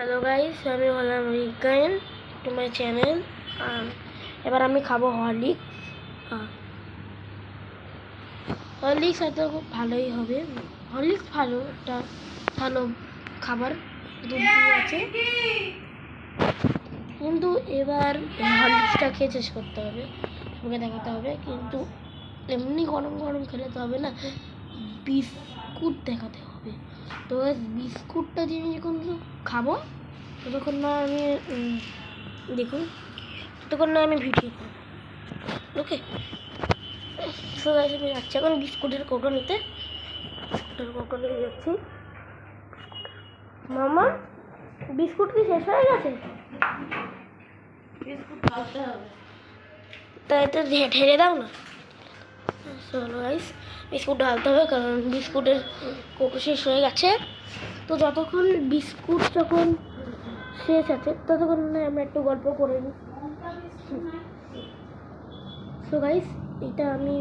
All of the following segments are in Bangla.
হ্যালো গাইস, আমি হলাম রিগাইন টু মাই চ্যানেল। এবার আমি খাবো হরলিক্স। হরলিক্স হয়তো খুব ভালোই হবে। হরলিক্স ভালো, একটা ভালো খাবার, দুধ আছে, কিন্তু এবার হরলিক্সটা খেয়ে শেষ করতে হবে, সবাইকে দেখাতে হবে। কিন্তু এমনি গরম গরম খেলে তো হবে না, বিস্কুট দেখাতে হবে। তো বিস্কুটটা দিয়ে আমি যখন খাবো ততক্ষণ না আমি দেখুন, ততক্ষণ না আমি ভিডিও করবো। ওকে, সো গাইস আমি যাচ্ছি এখন বিস্কুটের কৌটো নিতে। বিস্কুটের কৌটো নিয়ে যাচ্ছি। মামা, বিস্কুট কি শেষ হয়ে গেছে? বিস্কুট ঢালতে হবে, তাই এটা ঢেলে দাও না। চলো গাইস, বিস্কুট ঢালতে হবে কারণ বিস্কুটের কৌটো শেষ হয়ে গেছে। তো যতক্ষণ বিস্কুট যখন শেষ আছে ততক্ষণ আমরা একটু গল্প করে নিই। সো গাইস, এটা আমি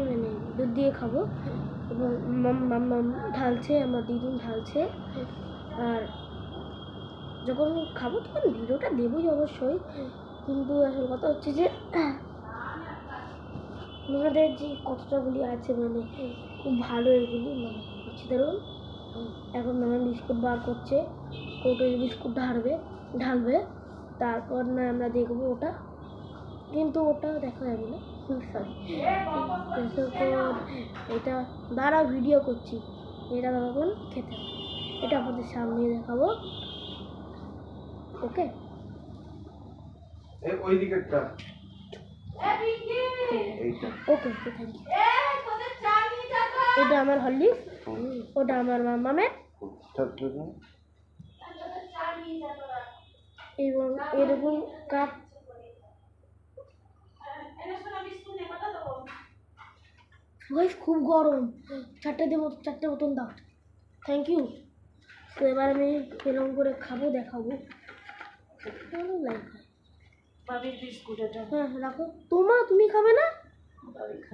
দুধ দিয়ে খাবো এবং মাম ঢালছে, আমার দিদুন ঢালছে। আর যখন খাবো তখন ভিডিওটা দেবই অবশ্যই, কিন্তু আসল কথা হচ্ছে যে আমাদের যে কতটাগুলি আছে খুব ভালো এগুলি হচ্ছে। ধরুন এখন আমার বিস্কুট বার করছে, কৌটোয় বিস্কুট ঢালবে, তারপর না আমরা দেখবো ওটা, কিন্তু ওটা দেখা যাবে না। সরি, এটা দ্বারা ভিডিও করছি, এটা তখন খেতে হবে, এটা আপনাদের সামনে দেখাবো। ওকে, ওই দিকেরটা ওকে, থ্যাংক ইউ। এটা আমার হরলিক্স, ওটা আমার মামামের, এবং এরকম কাপ। খুব গরম, চারটে বোতল দাও। Thank you. তো এবার আমি এরকম করে খাবো, দেখাবো। হ্যাঁ রাখো। তুমি খাবে না?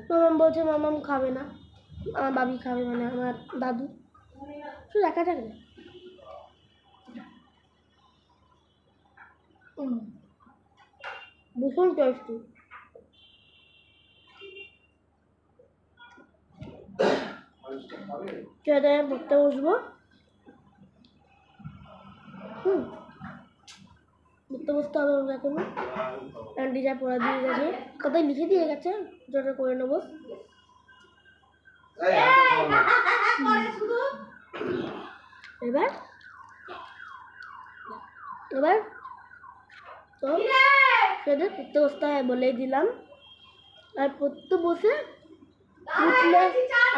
মামাম বলছে মামাম খাবে না, আমার বাবি খাবে, মানে আমার দাদু। শুধু একা যাক না। ভীষণ টেস্টি। চলে আমি পড়তে বসবো। পড়তে বসতে হবে আমাকে এখনো। আন্টি যা পড়া দিয়ে গেছে, কোথায় লিখে দিয়ে গেছে, যেটা করে নেবো। এবার তো সেটা পড়তে বসতে হয় বলেই দিলাম। আর পড়তে বসে উঠলে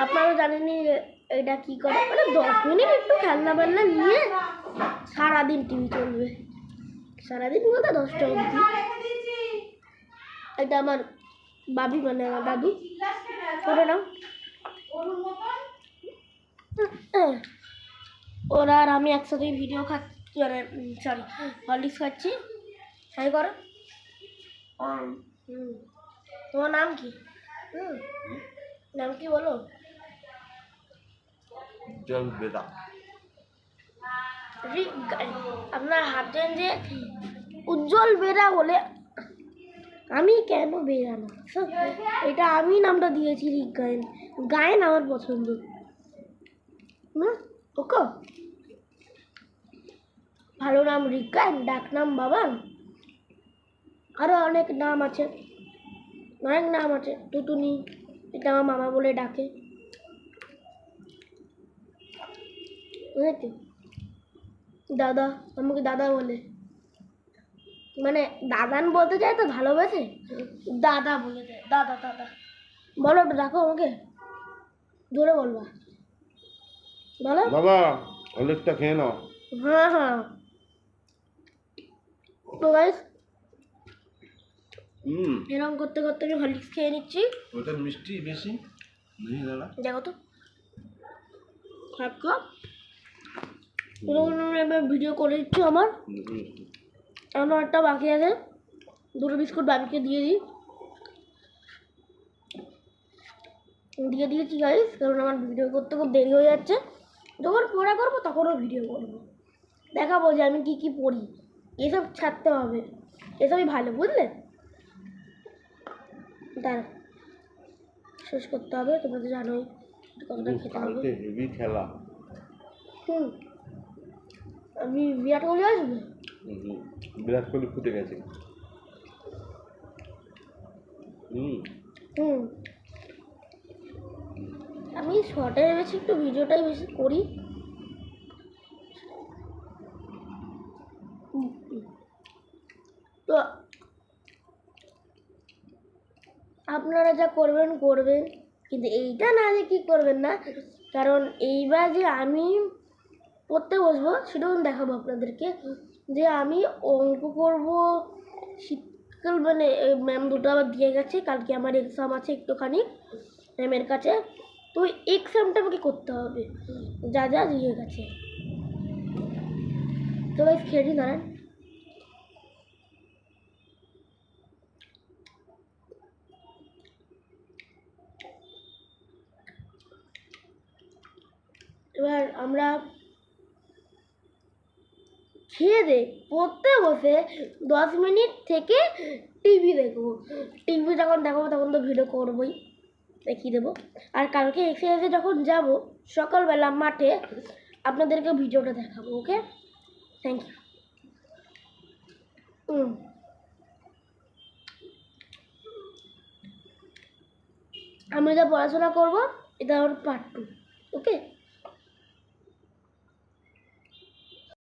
আপনারা জানেনই এটা কী করে, 10 মিনিট একটু খেলনা বেলনা নিয়ে সারাদিন টিভি চলবে, সারাদিন বলতে 10টা অবধি। এটা আমার বাবি, মানে আমার দাদু। করে নাও। ওরা আর আমি একসাথেই ভিডিও খাচ্ছি, সরি হরলিক্স খাচ্ছি। তাই করো। তোমার নাম কি? নাম কি বলো? উজ্জ্বল বেরা। আপনার হাতেন যে উজ্জ্বল বেরা বলে, আমি কেন বেরা না, এটা আমি নামটা দিয়েছি রিগায়ন। গায়ন আমার পছন্দ না। ওকে, ভালো নাম রিগায়ন, ডাক নাম বাবান, আরো অনেক নাম আছে, টুটুনি, এটা আমার মামা বলে ডাকে। বুঝেছি, দাদা আমাকে দাদা বলে, মানে দাদান বলতে চাই তো ভালোবেসে দাদা বলে দেয়। দাদা বলো, একটু ডাকো আমাকে, জোরে বলবা। বলো বাবা, হরলিক্সটা খেয়ে নাও। হ্যাঁ। তো গাইস, এরকম করতে করতে আমি হরলিক্স খেয়ে নিচ্ছি। ওটা মিষ্টি বেশি নেই দাদা, দেখো তো খাচ্ছ। এবার ভিডিও করে দিচ্ছি। আমার একটা বাকি আছে, 2টো বিস্কুট বাবিকে দিয়ে দিয়েছি গাইস, কারণ আমার ভিডিও করতে খুব দেরি হয়ে যাচ্ছে। যখন পড়া করবো তখনও ভিডিও করবো। দেখাবো যে আমি কি কি পড়ি, এসব ছাড়তে হবে, এসবই ভালো, বুঝলে? দাঁড়া, শেষ করতে হবে, তোমরা তো জানোই কতটা খেতে হবে। কালকে হেভি খেলা। আমি বিরাট কোহলি আসবে। বিরাট কোহলি ফুটে গেছে। আমি শর্টের বেশি একটু ভিডিওটাই বেশি করি। তো আপনারা যা করবেন করবেন, কিন্তু এইটা না যে কি করবেন না, কারণ এইবার যে আমি পড়তে বসবো সেটাও আমি দেখাবো আপনাদেরকে, যে আমি অঙ্ক করব শীতকাল, মানে ম্যাম দুটো আবার দিয়ে গেছে, কালকে আমার এক্সাম আছে একটুখানি ম্যামের কাছে, তো এক্সামটা আমাকে করতে হবে যা যা দিয়ে গেছে। তো ভাই খেয়ে নিন, দাঁড়ান। এবার আমরা খেয়ে দে পড়তে বসে 10 মিনিট থেকে টিভি দেখবো। টিভি যখন দেখাবো তখন তো ভিডিও করবোই, দেখিয়ে দেবো। আর কালকে এক্সারসাইজে যখন যাব সকালবেলা মাঠে, আপনাদেরকে ভিডিওটা দেখাবো। ওকে, থ্যাংক ইউ। আমি যা পড়াশোনা করবো এটা আমার পার্ট 2। ওকে।